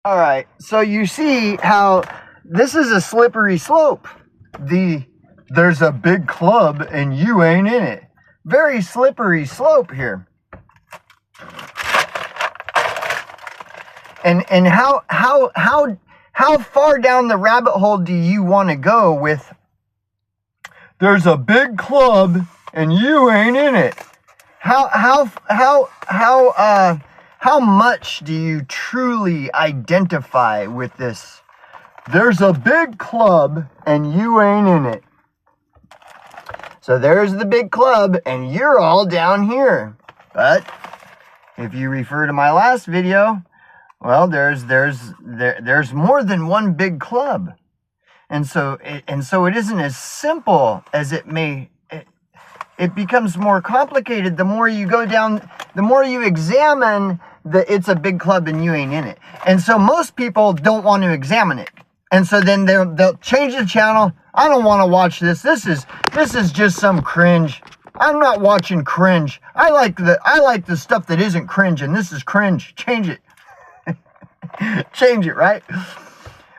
All right, so you see how this is a slippery slope. There's a big club and you ain't in it. Very slippery slope here. And how far down the rabbit hole do you want to go with there's a big club and you ain't in it? How much do you truly identify with this? There's a big club and you ain't in it. So there's the big club and you're all down here. But if you refer to my last video, well, there's more than one big club. And so it isn't as simple as it may. It becomes more complicated the more you go down, the more you examine it's a big club and you ain't in it. And so most people don't want to examine it. And so then they'll change the channel. I don't want to watch this. This is just some cringe. I'm not watching cringe. I like the stuff that isn't cringe, and this is cringe. Change it. Change it, right?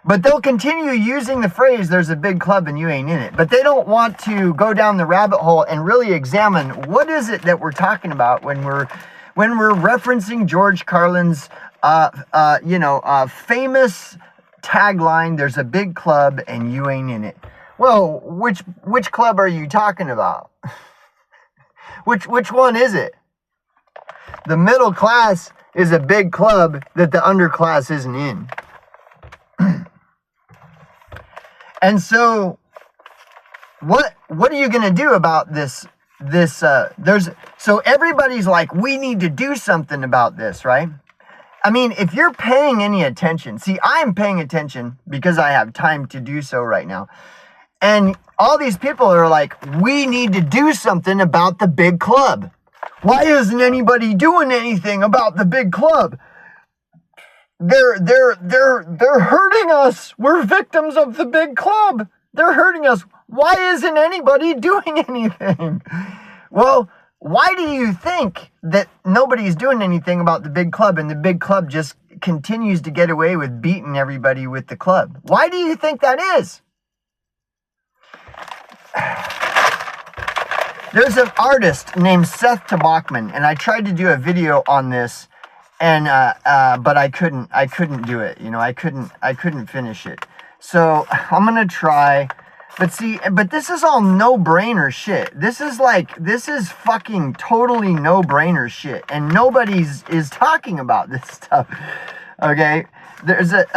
But they'll continue using the phrase, there's a big club and you ain't in it. But they don't want to go down the rabbit hole and really examine what is it that we're talking about when we're referencing George Carlin's famous tagline, there's a big club and you ain't in it. Well, which club are you talking about? Which one is it? The middle class is a big club that the underclass isn't in. And so what are you going to do about this? So everybody's like, we need to do something about this, right? I mean, if you're paying any attention, see, I'm paying attention because I have time to do so right now. And all these people are like, we need to do something about the big club. Why isn't anybody doing anything about the big club? They're hurting us. We're victims of the big club. They're hurting us. Why isn't anybody doing anything? Well, why do you think that nobody's doing anything about the big club and the big club just continues to get away with beating everybody with the club? Why do you think that is? There's an artist named Seth Tabachman, and I tried to do a video on this, and but I couldn't do it. You know, I couldn't finish it. So I'm gonna try. But this is all no-brainer shit. This is fucking totally no-brainer shit, and nobody's is talking about this stuff. Okay, there's a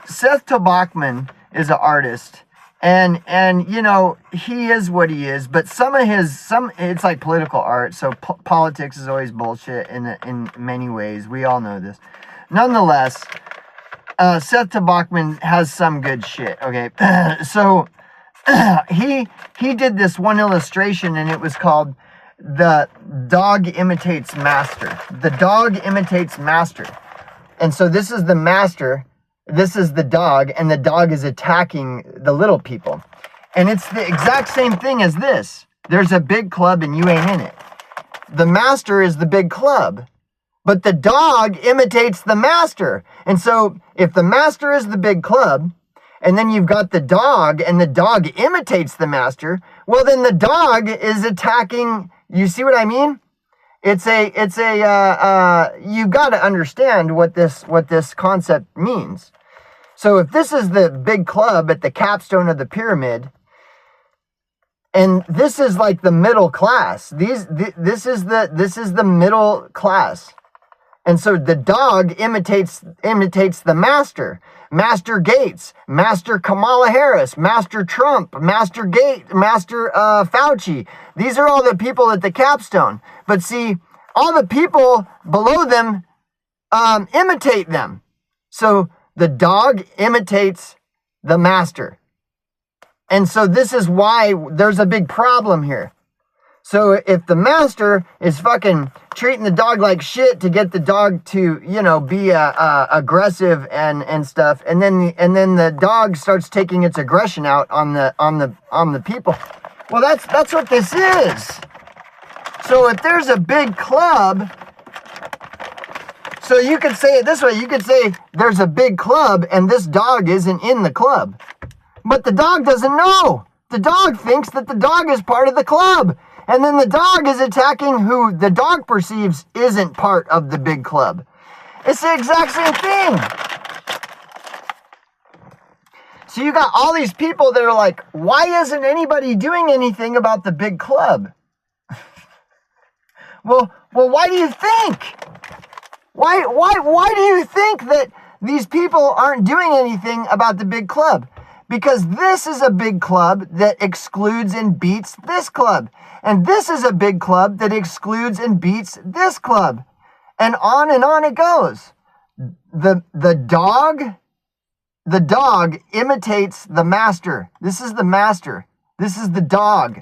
Seth Tabachman is an artist. And you know, he is what he is, but it's like political art, so politics is always bullshit in many ways. We all know this. Nonetheless, Seth Tabachman has some good shit, okay? So he did this one illustration, and it was called The Dog Imitates Master. The dog imitates master. And so this is the master. This is the dog, and the dog is attacking the little people. And it's the exact same thing as this. There's a big club and you ain't in it. The master is the big club, but the dog imitates the master. And so if the master is the big club, and then you've got the dog, and the dog imitates the master, well, then the dog is attacking. You see what I mean? You've got to understand what this concept means. So if this is the big club at the capstone of the pyramid, and this is like the middle class, this is the middle class, and so the dog imitates the master. Master Gates, Master Kamala Harris, Master Trump, Master Fauci. These are all the people at the capstone. But see, all the people below them imitate them. So the dog imitates the master. And so this is why there's a big problem here. So if the master is fucking treating the dog like shit to get the dog to, you know, be aggressive and stuff, and then the dog starts taking its aggression out on the people. Well, that's what this is. So if there's a big club, So you could say it this way. You could say there's a big club and this dog isn't in the club. But the dog doesn't know. The dog thinks that the dog is part of the club. And then the dog is attacking who the dog perceives isn't part of the big club. It's the exact same thing. So you got all these people that are like, why isn't anybody doing anything about the big club? Well, why do you think? Why do you think that these people aren't doing anything about the big club? Because this is a big club that excludes and beats this club. And this is a big club that excludes and beats this club. And on it goes. The dog imitates the master. This is the master. This is the dog.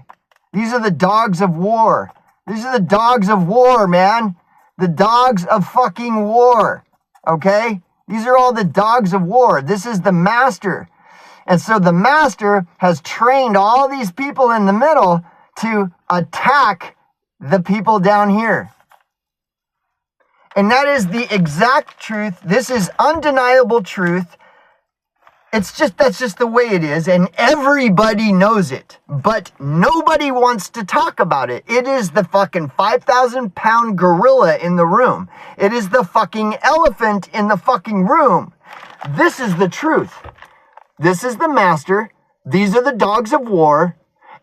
These are the dogs of war. These are the dogs of war, man. The dogs of fucking war. Okay? These are all the dogs of war. This is the master. And so the master has trained all these people in the middle to attack the people down here. And that is the exact truth. This is undeniable truth. That's just the way it is, and everybody knows it, but nobody wants to talk about it. It is the fucking 5,000-pound gorilla in the room. It is the fucking elephant in the fucking room. This is the truth. This is the master. These are the dogs of war,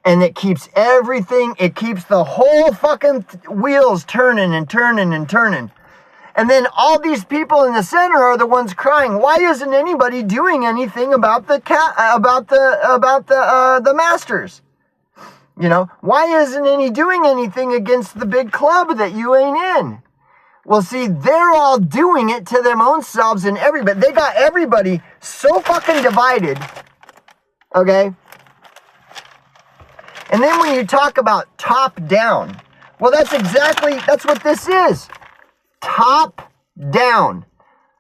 and it keeps everything, it keeps the whole fucking wheels turning and turning and turning. And then all these people in the center are the ones crying. Why isn't anybody doing anything about the masters? You know, why isn't any doing anything against the big club that you ain't in? Well, see, they're all doing it to their own selves and everybody. They got everybody so fucking divided. Okay? And then when you talk about top down, well, that's what this is. Top down.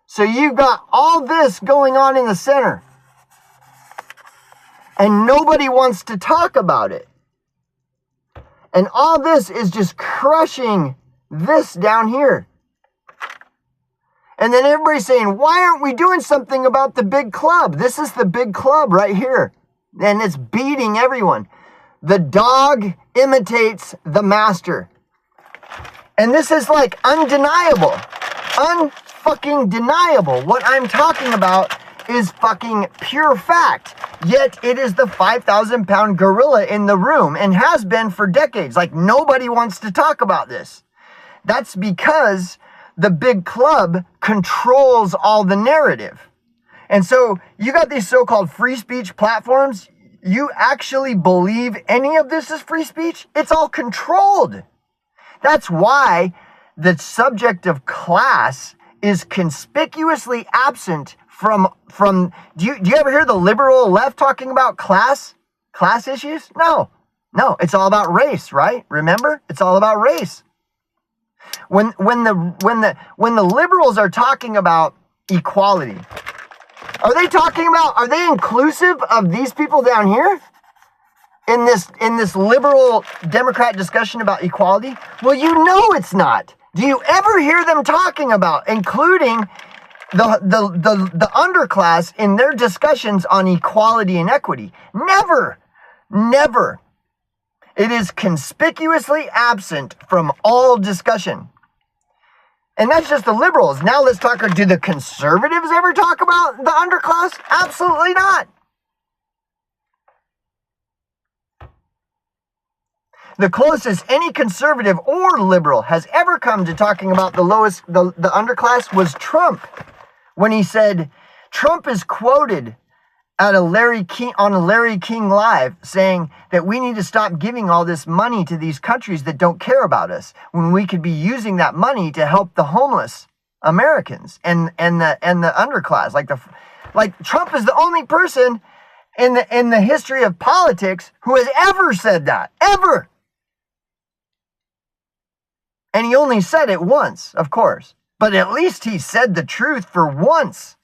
So you've got all this going on in the center. And nobody wants to talk about it. And all this is just crushing this down here. And then everybody's saying, why aren't we doing something about the big club? This is the big club right here. And it's beating everyone. The dog imitates the master. And this is like undeniable. Unfucking deniable. What I'm talking about is fucking pure fact. Yet it is the 5,000-pound gorilla in the room and has been for decades. Like nobody wants to talk about this. That's because the big club controls all the narrative. And so you got these so-called free speech platforms. You actually believe any of this is free speech? It's all controlled. That's why the subject of class is conspicuously absent from do you ever hear the liberal left talking about class issues? No, it's all about race, right? Remember? It's all about race. When the liberals are talking about equality, are they inclusive of these people down here? In this liberal Democrat discussion about equality? Well, you know it's not. Do you ever hear them talking about including the underclass in their discussions on equality and equity? Never. Never. It is conspicuously absent from all discussion. And that's just the liberals. Now let's talk, do the conservatives ever talk about the underclass? Absolutely not. The closest any conservative or liberal has ever come to talking about the underclass was Trump. When he said, Trump is quoted on a Larry King Live saying that we need to stop giving all this money to these countries that don't care about us when we could be using that money to help the homeless Americans and the underclass. Like Trump is the only person in the history of politics who has ever said that. Ever. And he only said it once, of course. But at least he said the truth for once.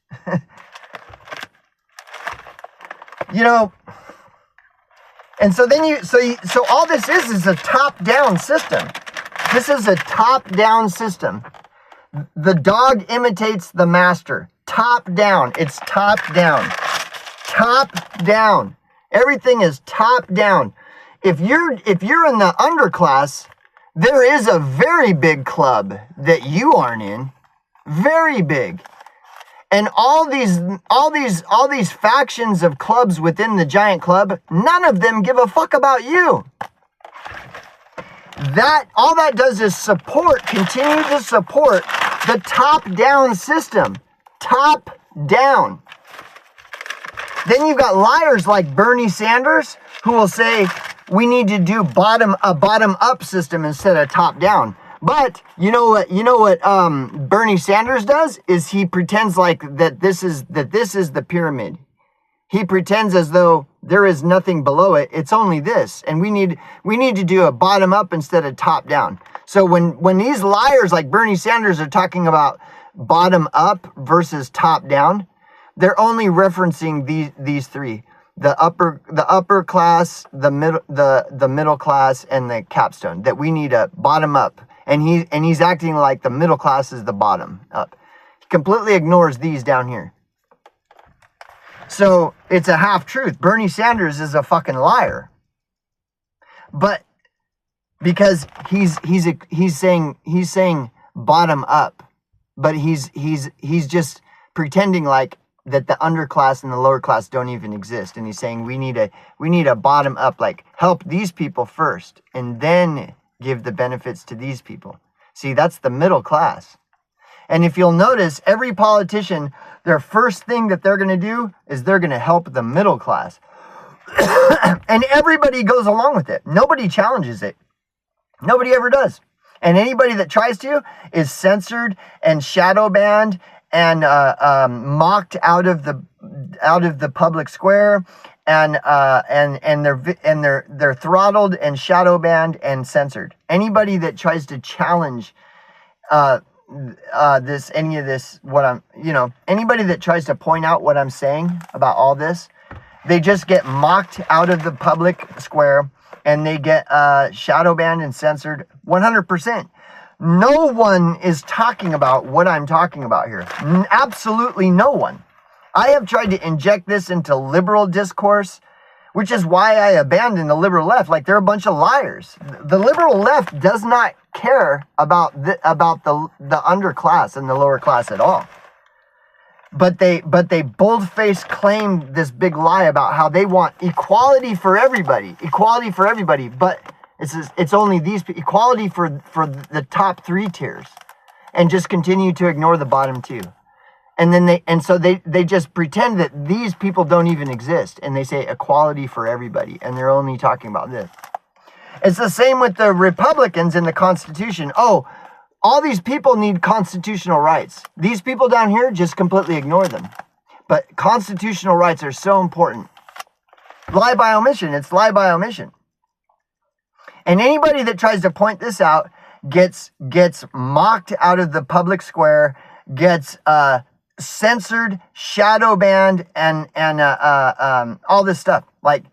You know, and so then so all this is a top-down system. This is a top-down system. The dog imitates the master. Top down. It's top down. Top down. Everything is top down. If you're in the underclass, there is a very big club that you aren't in. Very big. And all these factions of clubs within the giant club, none of them give a fuck about you. All that does is continue to support the top-down system. Top down. Then you've got liars like Bernie Sanders who will say we need to do a bottom-up system instead of top-down. But you know what Bernie Sanders does is he pretends like that this is the pyramid. He pretends as though there is nothing below it. It's only this, and we need to do a bottom up instead of top down. So when these liars like Bernie Sanders are talking about bottom up versus top down, they're only referencing these three: the upper class, the middle class, and the capstone. That we need a bottom up, and he's acting like the middle class is the bottom up. He completely ignores these down here. So it's a half truth. Bernie Sanders is a fucking liar. But because he's saying bottom up, but he's just pretending like that the underclass and the lower class don't even exist, and he's saying we need a bottom up, like help these people first and then give the benefits to these people. See, that's the middle class. And if you'll notice, every politician, their first thing that they're going to do is they're going to help the middle class. And everybody goes along with it. Nobody challenges it. Nobody ever does. And anybody that tries to is censored and shadow banned and mocked out of the public square, and they're throttled and shadow banned and censored. Anybody that tries to challenge anybody that tries to point out what I'm saying about all this, they just get mocked out of the public square and they get shadow banned and censored 100%. No one is talking about what I'm talking about here. Absolutely no one. I have tried to inject this into liberal discourse, which is why I abandoned the liberal left. Like, they're a bunch of liars. The liberal left does not care about the underclass and the lower class at all. But they bold-faced claim this big lie about how they want equality for everybody. Equality for everybody. But it's only these equality for the top three tiers, and just continue to ignore the bottom two. And then they just pretend that these people don't even exist, and they say equality for everybody, and they're only talking about this. It's the same with the Republicans in the Constitution. Oh, all these people need constitutional rights. These people down here just completely ignore them. But constitutional rights are so important. Lie by omission. It's lie by omission. And anybody that tries to point this out gets mocked out of the public square, gets censored, shadow banned, and all this stuff. Like,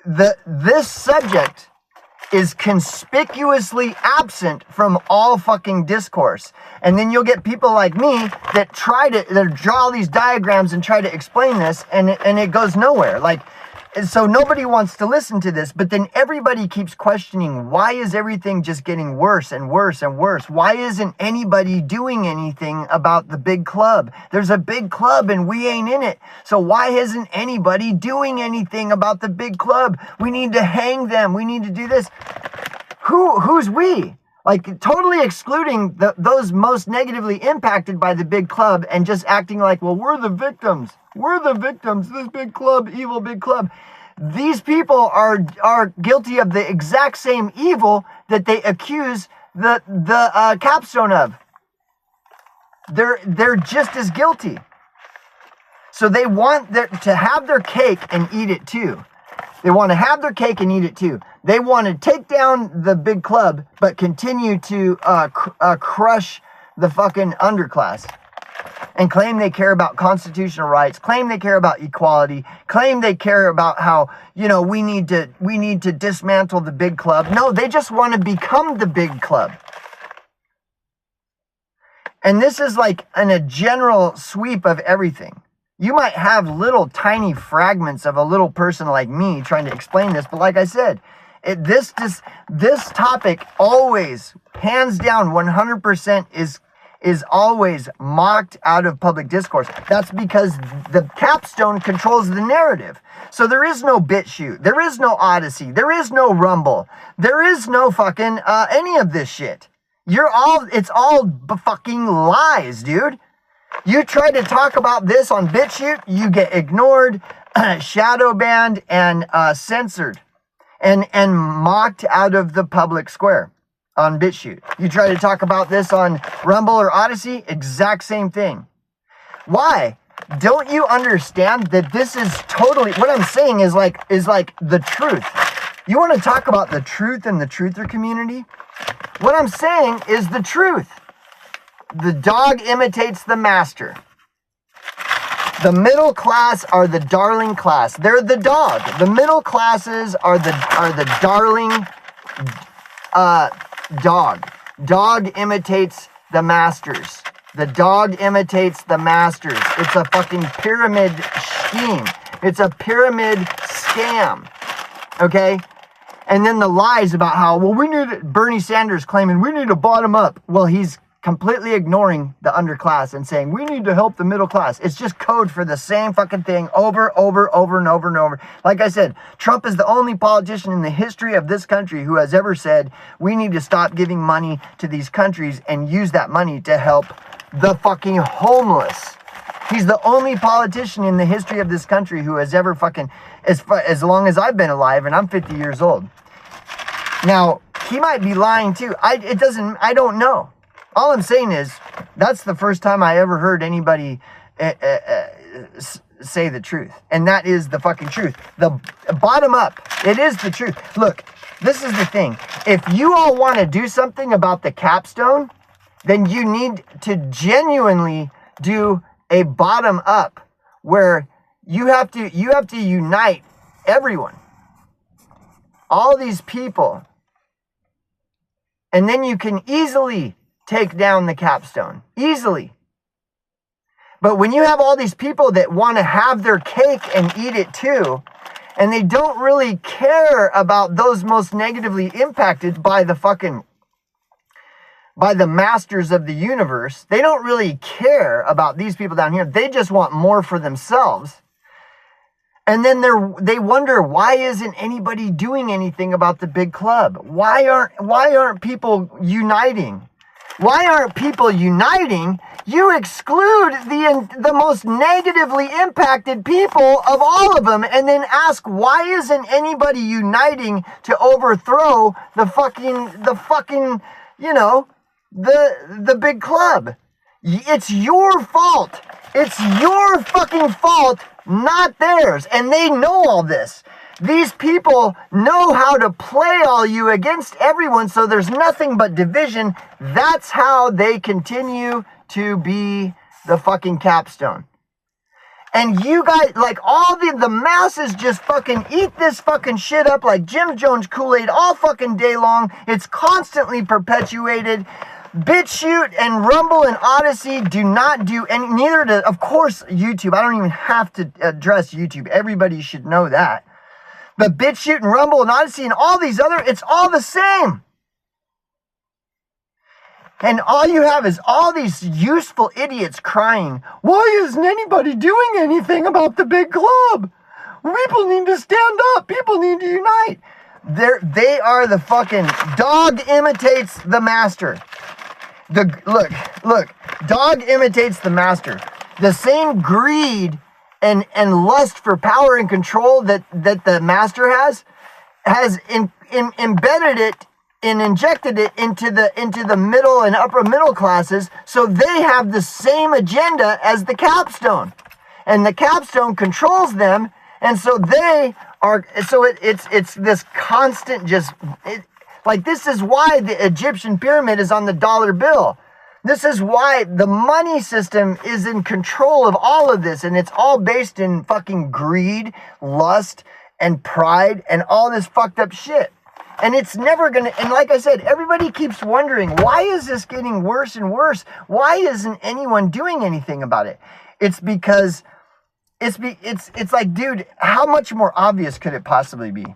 this subject is conspicuously absent from all fucking discourse. And then you'll get people like me that draw these diagrams and try to explain this, and it goes nowhere. Like, so nobody wants to listen to this, but then everybody keeps questioning, why is everything just getting worse and worse and worse? Why isn't anybody doing anything about the big club? There's a big club and we ain't in it. So why isn't anybody doing anything about the big club? We need to hang them. We need to do this. Who's we? Like, totally excluding those most negatively impacted by the big club and just acting like, well, we're the victims. We're the victims. This big club, evil big club. These people are guilty of the exact same evil that they accuse the capstone of. They're just as guilty. So they want to have their cake and eat it too. They want to have their cake and eat it too. They want to take down the big club, but continue to crush the fucking underclass. And claim they care about constitutional rights, claim they care about equality, claim they care about how, we need to dismantle the big club. No, they just want to become the big club. And this is like in a general sweep of everything. You might have little tiny fragments of a little person like me trying to explain this, but like I said, this topic always, hands down, 100% is always mocked out of public discourse. That's because the capstone controls the narrative. So there is no BitChute, there is no Odyssey, there is no Rumble, there is no fucking any of this shit. It's all fucking lies, dude. You try to talk about this on BitChute, you get ignored, shadow banned, and censored, and mocked out of the public square on BitChute. You try to talk about this on Rumble or Odyssey, exact same thing. Why? Don't you understand that this is totally, what I'm saying is like the truth. You want to talk about the truth in the truther community? What I'm saying is the truth. The dog imitates the master. The middle class are the darling class. They're the dog. The middle classes are the darling dog. Dog imitates the masters. The dog imitates the masters. It's a fucking pyramid scheme. It's a pyramid scam. Okay? And then the lies about how, well, Bernie Sanders claiming we need to bottom up. Well, he's completely ignoring the underclass and saying we need to help the middle class. It's just code for the same fucking thing over and over. Like I said, Trump is the only politician in the history of this country who has ever said we need to stop giving money to these countries and use that money to help the fucking homeless. He's the only politician in the history of this country who has ever fucking, as long as I've been alive, and I'm 50 years old. Now, he might be lying too. I don't know. All I'm saying is, that's the first time I ever heard anybody say the truth. And that is the fucking truth. The bottom up, it is the truth. Look, this is the thing. If you all want to do something about the capstone, then you need to genuinely do a bottom up where you have to unite everyone. All these people. And then you can easily take down the capstone. Easily. But when you have all these people that want to have their cake and eat it too, and they don't really care about those most negatively impacted by the masters of the universe, they don't really care about these people down here. They just want more for themselves. And then they wonder, why isn't anybody doing anything about the big club? Why aren't people uniting? Why aren't people uniting? You exclude the most negatively impacted people of all of them, and then ask, why isn't anybody uniting to overthrow the fucking, you know, the big club? It's your fault. It's your fucking fault, not theirs. And they know all this. These people know how to play all you against everyone, so there's nothing but division. That's how they continue to be the fucking capstone. And you guys, like all the masses just fucking eat this fucking shit up like Jim Jones Kool-Aid all fucking day long. It's constantly perpetuated. BitChute and Rumble and Odyssey do not do any, neither does, of course, YouTube. I don't even have to address YouTube. Everybody should know that. But BitChute and Rumble and Odyssey and all these other, it's all the same. And all you have is all these useful idiots crying, why isn't anybody doing anything about the big club? People need to stand up. People need to unite. They are the fucking dog imitates the master. Look, dog imitates the master. The same greed and lust for power and control that the master has embedded it and injected it into the middle and upper middle classes, so they have the same agenda as the capstone. And the capstone controls them, and so they are, so it's this constant like this is why the Egyptian pyramid is on the dollar bill. This is why the money system is in control of all of this, and it's all based in fucking greed, lust, and pride, and all this fucked up shit. And it's never going to, and like I said, everybody keeps wondering, why is this getting worse and worse? Why isn't anyone doing anything about it? It's because it's like, dude, how much more obvious could it possibly be?